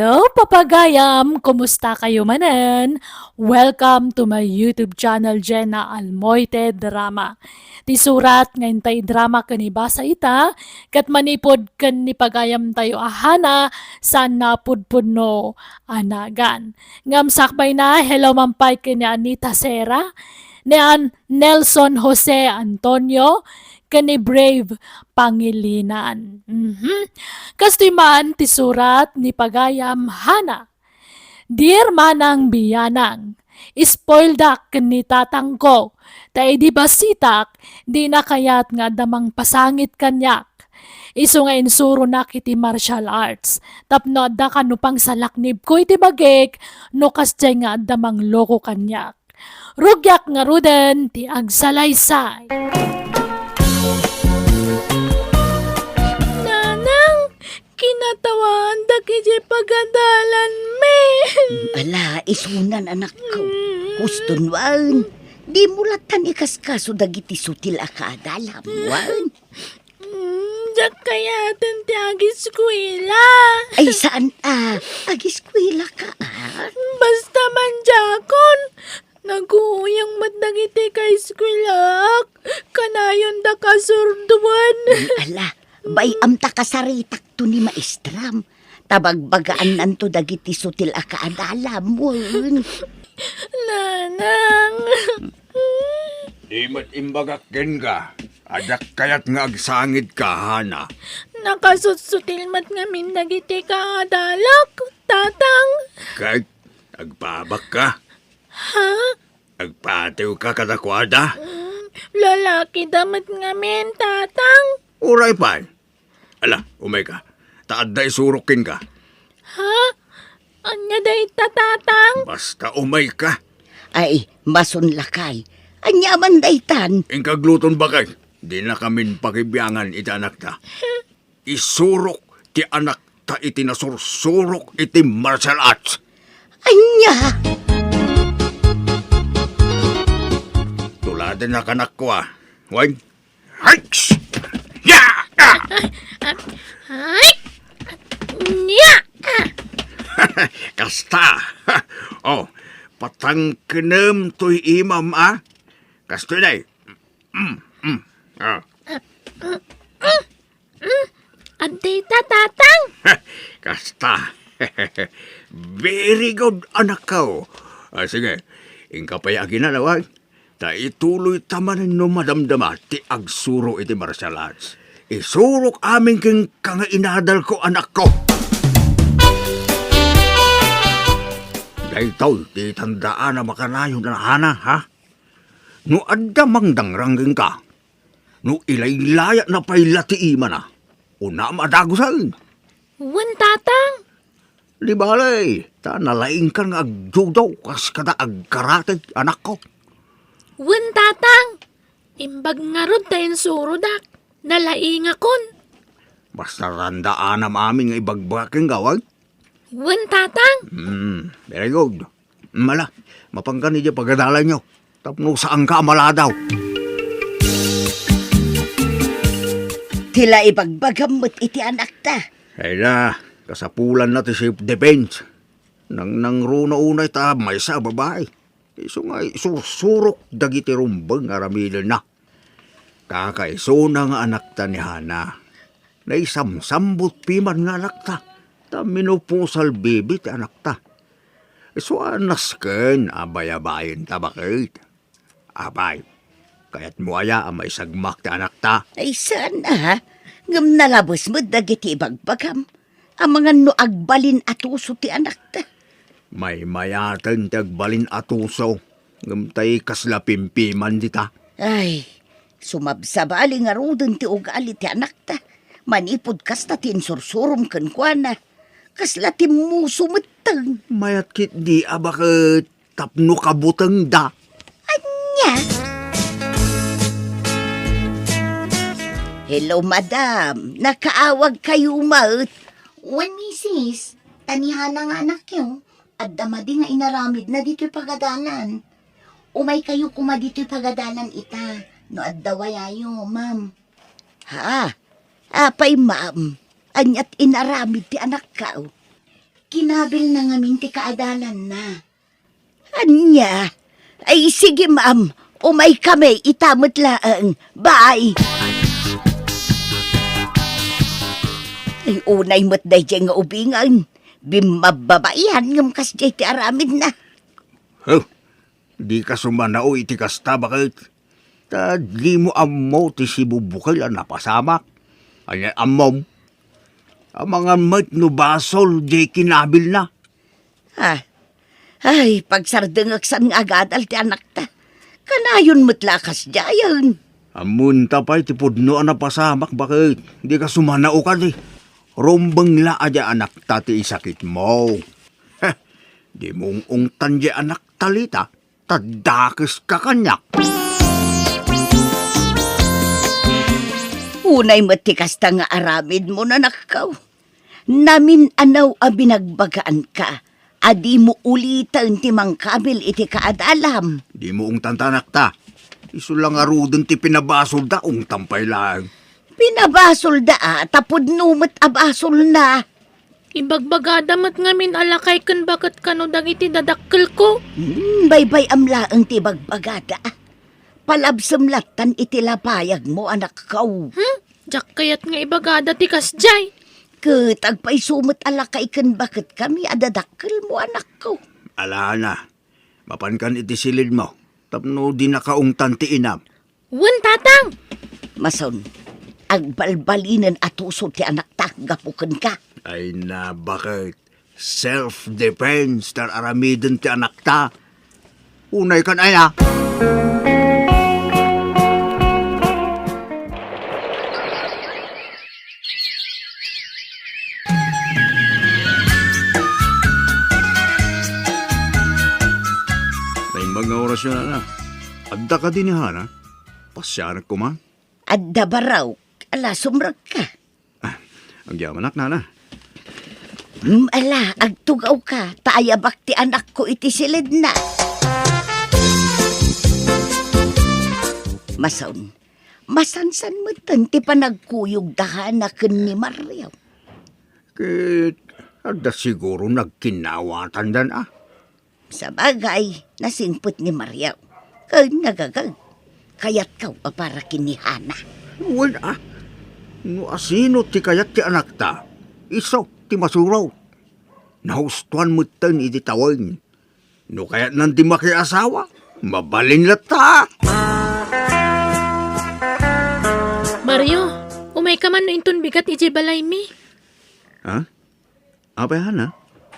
Hello, papagayam! Kumusta kayo manan? Welcome to my YouTube channel, Jenna Almoite Drama. Ti surat ngayon tay drama kanibasa ita, kat manipod kan ni pagayam tayo ahana, san napudpud no anagan. Ngam sakbay na, hello mampay kini Anita Sera, ni Nelson Jose Antonio, kani Brave Pangilinan. Kastiman ti surat ni pagayam hana. Dear manang biyanang, spoildak ni tatang ko, tay di basitak, di na kayat nga damang pasangit kanyak. Isu nga insuro na kiti martial arts, tapno adda ka no pang salaknib ko iti bagek, no kasjay nga damang loko kanyak. Rugyak nga ruden ti agsalaysay. Kinatawan da kiji pagadalan me. Ala, isunan anak ko. Kuston wan. Di mulatan ikaskaso dagiti sutil akaadalam wan. Diyak kaya ti agiskwila. Ay saan agiskwila ka Basta man jakon. Naguyang matdagiti kay skwilak. Kanayon da kasurduan. Ala, bayam ta kasaritak to ni maestram. Tabagbagaan nanto dagiti sutil akaadalam wan. Nanang. Di mat imbagakin ka. Adak kayat nga agsangid ka, Hana. Nakasutsutil mat ngamin dagiti kaadalak, tatang. Kahit agpabak ka. Ha? Agpatiw ka kadakwada. Lalaki damat ngamin, tatang. Uray pa. Ala, umay ka. Taad na isurukin ka. Ha? Anya day tatang? Basta umay ka. Ay, mason lakay. Anyaman daytan. Ingkagluton ba kay? Di na kamin pakibiyangan iti anak ta. Isurok ti anak ta iti nasursurok iti martial arts. Anya! Tuladan na kanak ko Wag. Hikes! Ya! Ay! Nya! Kasta! Oh, patang kenem to'y imam Kasto na Aday tatang? Kasta! Very good, anak ko. Sige, ingkapayagin na nawag. Ta ituloy tamanan no madamdama ti agsuro iti martial arts. Isurok amin kang inadal ko, anak ko. Dahil ti tandaan na makanayon na hana, ha? No adamang dangrangin ka. No ilaylaya na paylatiima na. Una madagusan. Wan tatang? Di balay, ta nalaing ka nga agjudo kas kada agkarate, anak ko. Wan tatang? Imbag nga rod tayo surodak. Nalaing akon. Basta randaan am aming ibagbaking gawag. Wan tatang? Very good. Mala, mapangkan niya pagkadalan nyo. Tapno saan ka maladaw. Tila ibagbagamot iti anak ta. Ay na, kasapulan na ti self-defense. Nang runa unay ta may sa babae. Iso nga sursurok dagiti rumbang aramilin na. Kakaiso na nga anak ta ni Hana. Naisamsambot piman nga anak ta. Ta minupusal bibi ti anak ta. Iso anas ken abay-abayin ta bakit? Abay, kayat mo aya may sagmak ti anak ta. Ay saan ngam nalabos mo dagiti ibagbagam. Ang mga no agbalin atuso ti anak ta. May mayatan ti agbalin atuso. Ngamtay kasla pimpiman dita. Ay, sumabsabali nga rodon ti ugali ti anak ta. Manipod kas ta tinsursurom ken kuana. Kasla ti muso meteng. Mayat kit di bakit tapno kabutang da. Anya? Hello, madam. Nakaawag kayo maut. Wan, misis, tanihan na nga anak yun. At damadi nga inaramid na dito'y pagadalan. Umay kayo kuma dito'y pagadalan ita. No addawayayo, ma'am. Ha? Apay, ma'am. Anyat inaramid ti anak ka. Kinabil na ngamin ti kaadalan na. Anya? Ay, sige ma'am. Umay kami, itamot laang. Bye! Ay, unay mo't day dyan nga ubingan. Bimababaihan ng kasjay ti aramid na. Oh, di ka sumanao iti kasta bakit? Di mo amaw ti sibubukil ang napasamak. Anya amaw. Ang mga mat no basol di kinabil na. Ha? Ay, pagsardengaksan nga agadal ti anak ta. Kanayon mo't lakas jayan. Amun tapay ti pudno ang napasamak bakit? Di ka sumanao ka di. Rombang la aja anak ta ti isakit mo. Heh, di mong ungtan di anak talita. Tadakis ka kanyak. Unay mo't ti kasta nga aramid mo na nakaw. Namin anaw a binagbagaan ka. Adi mo ulitan ti mangkabil iti kaadalam. Di mo ungtan tanak ta. Isu lang arudon ti pinabasol da ungtan pay lang. Pinabasol da tapod numot abasol na. Ibagbagada mat ngamin alakay kan bakit kano dagiti dadakkel ko. Baybay amlaang ti bagbagada. Palabsamlatan iti lapayag mo anak kaw. Jak kayat nga ibagada ti kasjay. Tagpay sumot alakay kan bakit kami adadakkel mo anak ko. Ala na. Mapankan iti silid mo. Tapno di nakaungtan ti inam. Wan tatang! Mason, agbalbalinan at uso ti anak ta, gapukan ka. Ay na bakit? Self-defense tar aramidin ti anak ta. Unay kan aya. May mga orasyon na. Adda ka din ha na. Pasyanak ko man. Adda baraw, ala sumrag ka. Ang yamanak na na. Ala, agtugaw ka, taayabak ti anak ko iti silid na. Mason, masansan mo tan ti panagkuyog dahanaken ni Mario. Kit, adda siguro nagkinawatan dan ah. Sa bagay, nasingput ni Mario. Nagagag, kayat kaw para kinihana. Wala. No asino ti kayat ti anak ta. Isok ti masuraw. Nahustuan mo tan iti tawin. No kayat nang di makiasawa. Mabalin lata. Mario, umay ka man no inton bigat iti balay mi. Ha? Apayan ha?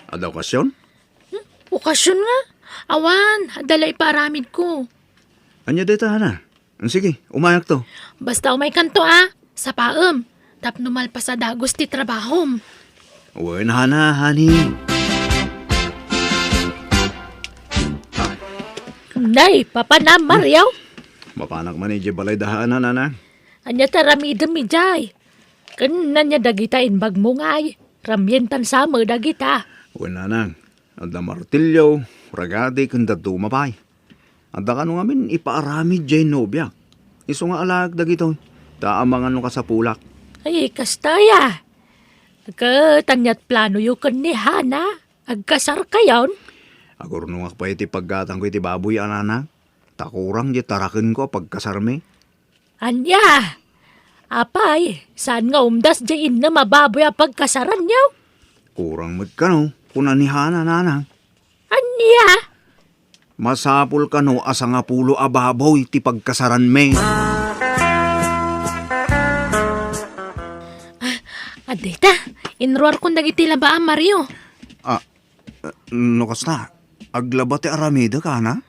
Ada okasyon? Okasyon nga. Awan, dala iparamid ko. Anya deta na. Sige, umayak to. Basta umay kanto sa paem. Tapno malpas sa dagos ti trabahom. Uy na hani. Nay, papa na Mario. Mapanak man iti balay dahanan na. Anya taramidem mi jay. Kan nanya dagita inbag mo ngay. Ramyentan sama dagita. Uy nanang. Ada martilyo, ragadi kanda dumapay. Ada ka nung amin ipaaramid jay nobya. Iso nga alag dagito. Taamangan nung ka sa pulak. Ay, kastaya. Agkatanyat plano yu kan ni Hana. Agkasar kayon. Agor nung akpa iti paggatang ko iti baboy anana. Takurang di tarakin ko pagkasarme. Anya. Apay, saan nga umdas jayin na mababoy a pagkasaran niyo? Kurang magkano, kunanihana nanang. Anya. Masapul kano asa nga pulo ababoy ti pagkasaran me. Adita, inruar kong dagiti labaan Mario. No kasta, aglaba ti aramida ka na?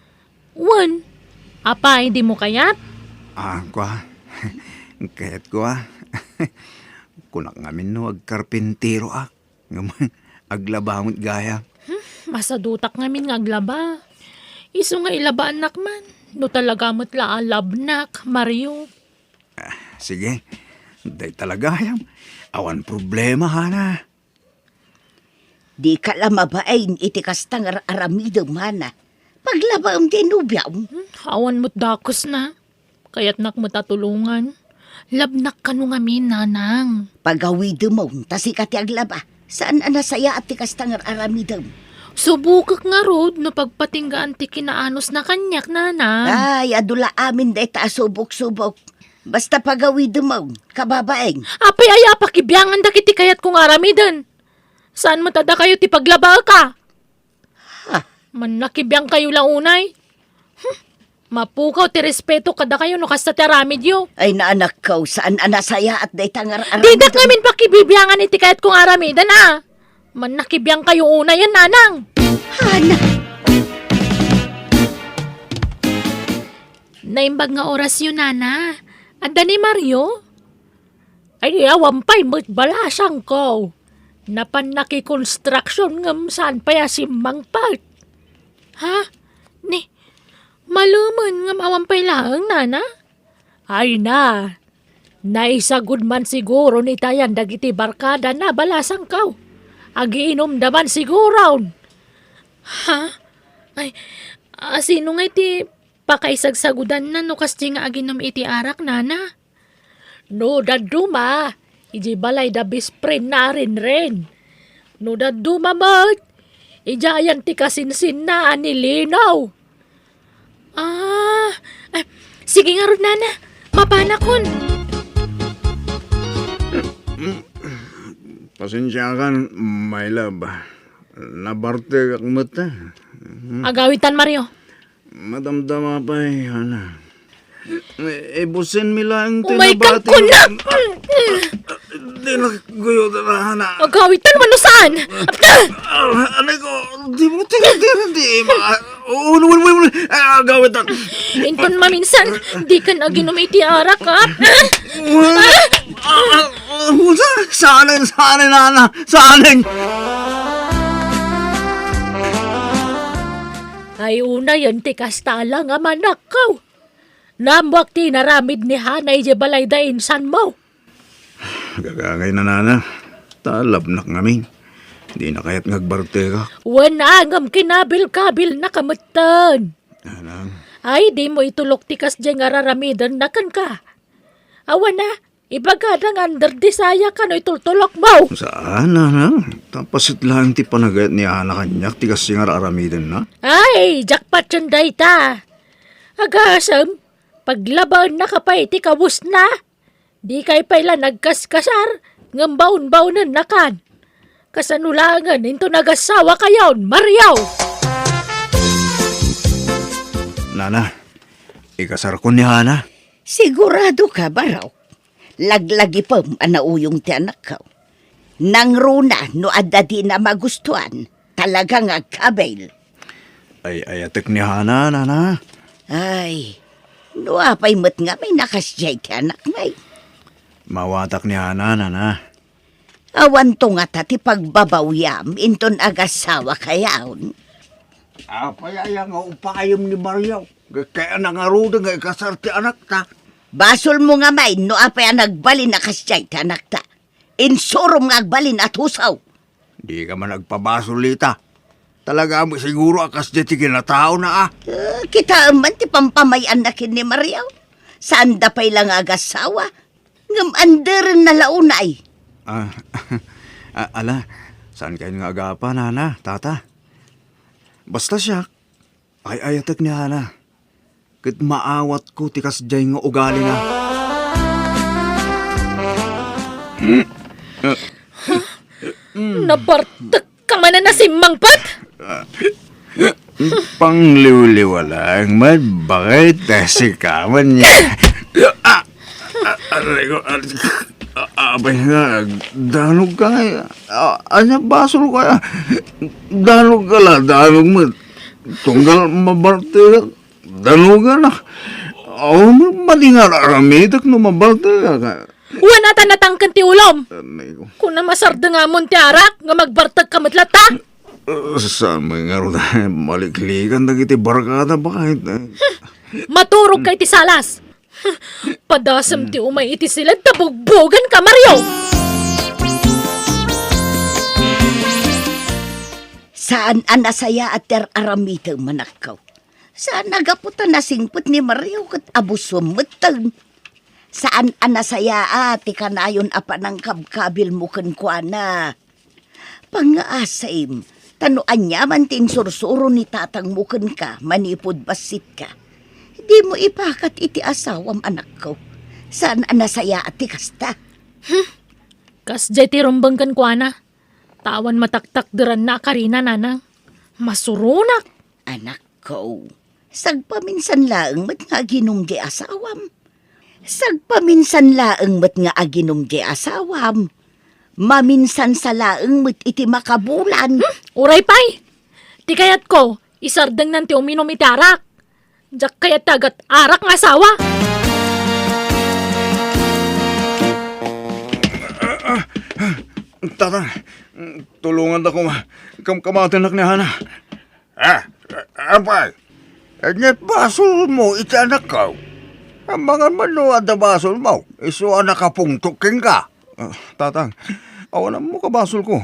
Wan. Apay, di mo kayat? Kwa. Kahit kwa. Kunak ngamin no, agkarpintero aglaba mo't gaya. Masadutak ngamin nga aglaba. Iso nga ilaba anak man. No talaga mo't laalabnak, Mario. Sige, day talaga ayam. Awan problema, Hana. Di ka lamabain iti kastang aramidom hana. Paglabam ti nubyam. Awan mo't dakos na. Kaya't nak mo tatulungan. Labnak ka nung amin, nanang. Pagawidom mo, tasi ka ti aglaba. Saan anasaya at tikas tangar aramidam? Subukak nga rod no pagpatinggaan ti kinaanos na kanyak, nana. Ay, adula amin day ta subok-subok. Basta pagawi dumaw, kababaeng. Apay aya pakibyangan da kiti kayat kong aramidan. Saan matada kayo ti paglaba ka? Ha? Man nakibiyang kayo lang unay. Mapukaw ti respeto kada kayo no kasta ti aramid yo. Ay naanak ko, saan anasaya at day tangar aramidam? Didak namin pakibibyangan iti kayat kong aramidan ah. Man nakibiyang kayo unay yan, nanang. Hana, Naimbag nga oras yun, nana. Adda ni Mario? Ay, awampay mo't balasang ko. Napan nakikonstruction ngam saan pa ya simbang part. Ha? Ni, maluman ngam awampay lang, nana? Ay na, naisagod man siguro ni tayan dagiti barkada na balasang ko. Agiinom daman siguro. Ha? Ay, sino nga iti pakaisagsagudan na no kasi nga aginom iti arak, nana? No, daduma. Iji balay da bisprin na rin. No, daduma mat. Ijayan ti kasinsin na anilinaw. Ay, sige nga ron, nana. Mapanakon. Pasensya kan, my love. Nabarte kak mata. Agawitan, Mario. Madamdama pa Hana. Busin mi lang Umay kang kuna! Di na guyo na, Hana. Agawitan mo no saan? Anay ko, di mo di. Gawitan. Inton maminsan, di ka na ginom iti arak, ha? Sanin, Hana. Sanin. Ay una yan ti kastala nga manakaw. Namwak ti naramid ni Hanay je balay da insan mo. Gagangay na, Nana. Talabnak ngamin. Di na kaya't ngagbarte ka. Wanangam kinabil-kabil na kamutan. Anang. Ay di mo itulok ti kas je nga raramidan na kan ka. Awan na, ibagadang under disaya ka no itultulok mo. Saan, Anang? Tapasit lang ti panagayat ni Ana kanyak. Tigas singar aramidan na. Ay, jackpot yun day ta. Agasam, paglaban na kapay ti kabus na. Di kay pala nagkaskasar, ngambaon-baonan na kan. Kasanulangan into nagasawa kayon, Mariaw. Nana, ikasar ko ni Hana. sigurado ka ba raw? Laglagi pa anauyong ti anak ka. Nang runa no adda di na magustuhan, talagang agkabail. Ay ayatek ni Hana, Nana. Ay, no apay mat nga may nakasyay ti anak ngay. Mawatak ni Hana, Nana. Awan to nga tati pagbabawyam, inton agasawa kayaon. Apaya nga upayam ni Mariaw. Kaya nangaruda nga ikasar ti anak ta. Basol mo nga may, no apay nagbalin nakasyay ti anak ta. Insurom nga agbalin at husaw. Di ka man nagpabasolita. Talaga mo siguro akas di ti kinatao na Kita man ti pampamayan na kin ni Mariaw. Saan da pa'y lang agasawa? Ngam anderin na launay. Ala, saan kayo nga agapa, Nana, tata? Basta siya, ay ayatek ni Hana. Kat maawat ko tikas jay nga ugali na. Nabartak ka man na nasimmang pat. Pangliwliwalang man, bakit si kaman niya? Aray ko, abay nga, danog ka nga. Anya basol ka. Danog ka la, danog mo. Tunggal mabarte, danog ka na. Malingar aramitak no mabarte ka. Wana ta natangkan ti ulom. Aray ko. Kung na masarda nga mon ti arak, nga magbartag ka matlata. Saan mo nga rin maliklikan na kiti barkada bakit? Maturog kay ti salas. Padasam ti umay iti sila tabugbogan ka, Mario. Saan anasaya at ter aramitang manakaw? Saan nagaputan na singput ni Mario kat abusumutang? Saan anasaya at ikanayon apa ng kabkabil mo kankwana? Pangaasay, tanuan niya man tinsursuro ni tatang muken ka, manipod basit ka. Di mo ipakat iti asawam anak ko. Saan anasaya ati kasta? Kas jay ti rumbang kan kwa na. Tawan mataktak diran na karina nanang. Masurunak. Anak ko, sagpaminsan laeng mat nga aginom di asawam. Sagpaminsan laeng mat nga aginom di asawam. Maminsan sa laeng mat iti makabulan. Uray pay. Ti kayat ko, isardeng nan ti uminom iti arak. Jak kayat tagat arak nga asawa. Tatang, tulungan ako kamatanak ni Hana. Apay, net basol mo iti anak ka. Ang mga manuad na basol mo, iso anak ka pungtukin ka. Tatang, awanan mo ka basol ko.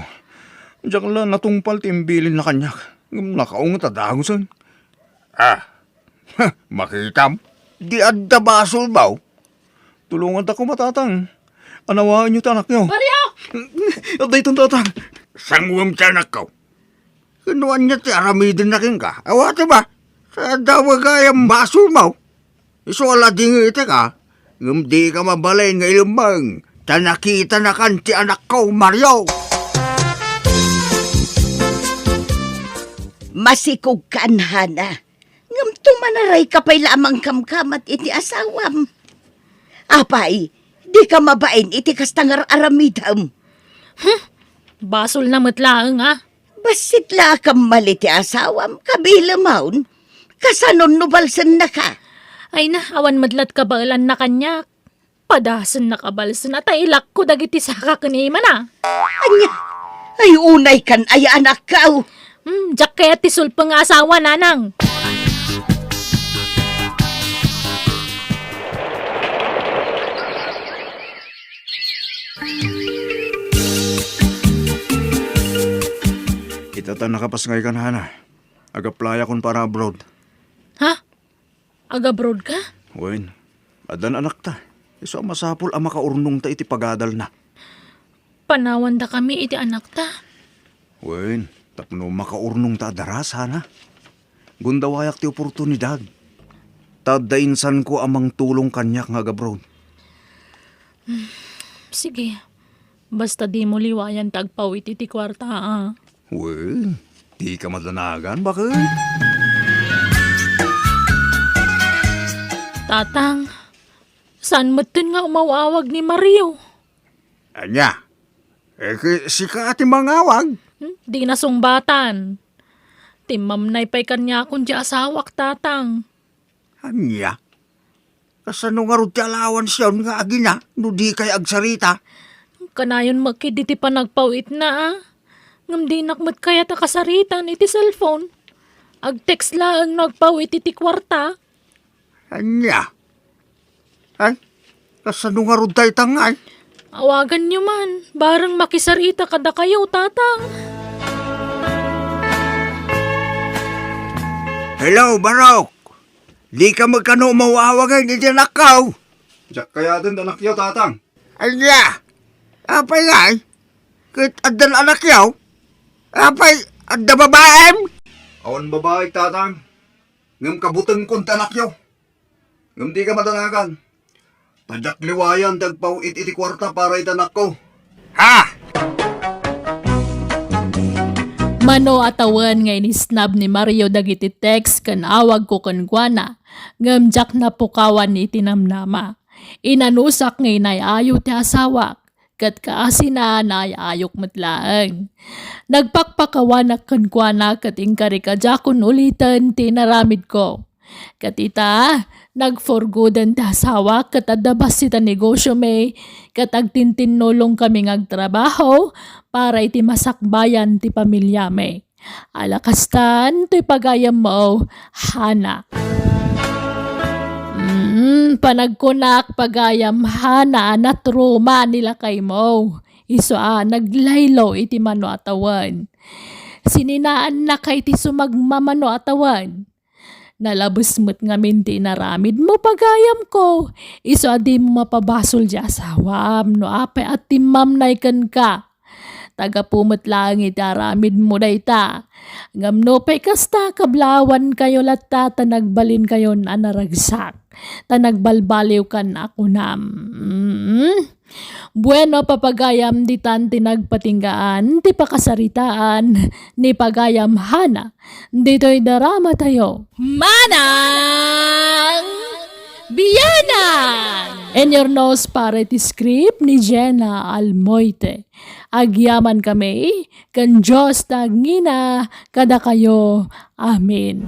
Diyan lang natungpal timbilin na kanyak. Nakaungat at dagusan. Makita mo, di adda basol mo. Tulungan ako matatang. Anawaan niyo tanak niyo. Mario! Aday itong tatang. Sangwam tanak ko. Kinuan niya ti aramidin na king ka. Awati ba? Sa dawag ayang basol mo. Iso ala dingi iti ka. Ngumdi ka mabalay nga ilumang. Tanakita na kan ti anak ko, Mario. Masikog kan, Hana. Ngam tumanaray ka pa'y lamang kamkamat iti asawam. Apay, di ka mabain iti kastangar aramidam. Basol na matlaang ah. Basit la kam maliti asawam, kabila maun. Kasanon nubalsan na ka. Ay na, awan madlat kabalan na kanyak. Padasan na kabalsan at ilak ko dagiti sa kakaniman ah. Anya, ay unay kan ay anak ka. Jak kaya ti sulpang asawa nanang. Itata nakapasngay ka na, Hana. Agaplaya kon para abroad. Ha? Aga-broad ka? Wen, adan anak ta. Iso masapol ang makaurnong ta iti pagadal na. Panawan da kami iti anak ta. Wen, tapno makaurnong ta daras, Hana. Gundawayak ti oportunidad. Tadainsan ko amang tulong kanyak nga abroad. Sige. Basta di mo liwayan tagpawit iti kwarta ah. Wen, di ka madanagan, bakit? Tatang, saan matin nga umawawag ni Mario? Anya, si ka ati mangawag. Di na sungbatan. Timam na ipay kanya kung di asawak tatang. Anya, kasano nga ro ti alawan siya nga agina, no di kay agsarita. Kanayon magkiditi pa nagpawit na ah. Ngam di nakmat kaya ta kasaritan iti cellphone. Ag-text lang nagpawit iti kwarta. Anya, ay, kasano nga ro tayo tangay. Awagan nyo man, barang makisarita kada kayo tatang. Hello, Barok. Di ka magkano mawawagan ni Janakaw. Diyak kaya din anak yaw, tatang. Anya, apay nga eh. Kahit adan anak yaw. Apay, adda babaem. Awan babae, tatang. Ngam kabutang kong tanak yaw. Ngam di ka madanagan. Padakliwayan dagpaw iti kwarta para itanak ko. Ha? Mano atawan nga inisnab ni Mario dagiti text kan awag ko kan kuana. Ngamjak na pukawan ni tinamnama. Inanusak nga inayayo ti asawak. Kat kaasina na ayayok matlaang. Nagpakpakawanak kan kuana kat ingkari kadjakon ulitan tinaramid ko. Katita, nagforgodan ti asawa kat adabas ita negosyo may kat agtintinolong kami ngagtrabaho para iti masakbayan ti pamilya may. Alakastan, to'y pagayam mo, Hana. Panagkunak pagayam Hana na truma nila kay mo. Iso naglaylo iti mano atawan. Sininaan na kay ti sumagmamano atawan. Nalabos mo't nga minti naramid mo pagayam ko. Iso adi mo mapabasol di asawam no apay at timam naikan ka. taga pumot langit aramid mo dayta. Ngamno pa'y kasta kablawan kayo latta tanagbalin kayo anaragsak. Tanagbalbaliw kan ako nam. Bueno papagayam di tan tinagpatinggaan, ti pakasaritaan, ni pagayam hana. Dito'y darama tayo. Manang Biyanan! And your nose parity script ni Jenna Almoite. Agyaman kami, kan Diyos tagngina, kada kayo. Amen.